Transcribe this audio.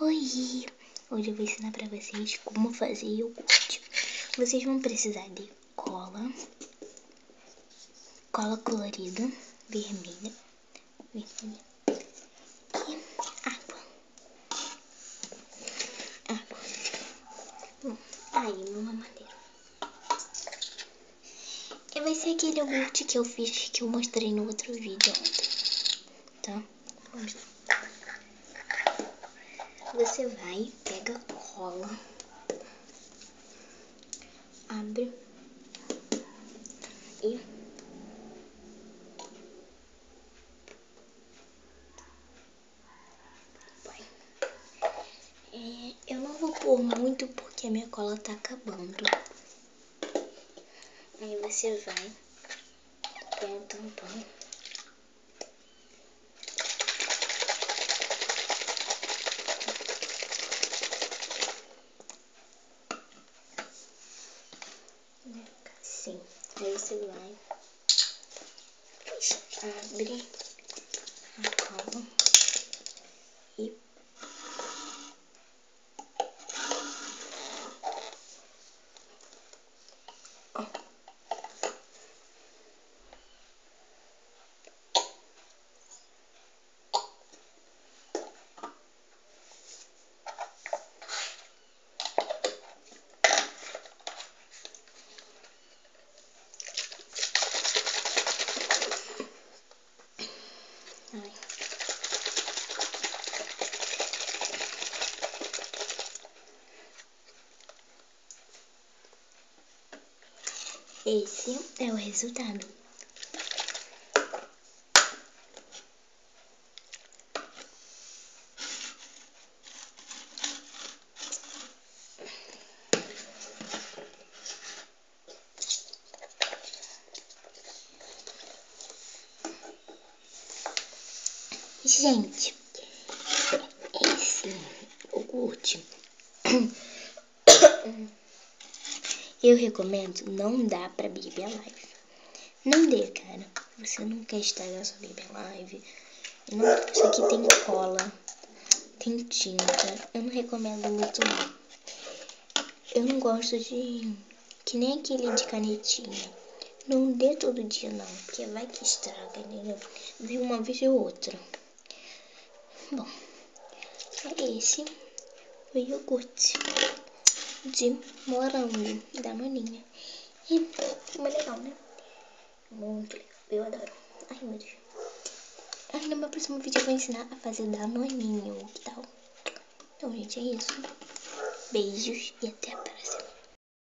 Oi! Hoje eu vou ensinar pra vocês como fazer iogurte. Vocês vão precisar de cola colorida, vermelha e água. Aí, uma mamadeira. E vai ser aquele iogurte que eu fiz, que eu mostrei no outro vídeo ontem, tá? Vamos lá. Você vai, pega a cola, abre e põe. Eu não vou pôr muito porque a minha cola tá acabando. Aí você vai, põe o tampão. Assim, aí você vai, abre a cola e esse é o resultado. Gente, esse iogurte eu recomendo não dar pra Baby Alive. Não dê, cara. Você não quer estragar sua Baby Alive. Não, isso aqui tem cola, tem tinta. Eu não recomendo muito não. Eu não gosto de... que nem aquele de canetinha. Não dê todo dia não, porque vai que estraga, entendeu? Vem uma vez ou outra. Bom, é esse o iogurte de morango da Maninha. E muito legal, né? Muito legal, eu adoro. Ai, meu Deus. Aí no meu próximo vídeo eu vou ensinar a fazer danoninho, que tal? Então, gente, é isso. Beijos e até a próxima.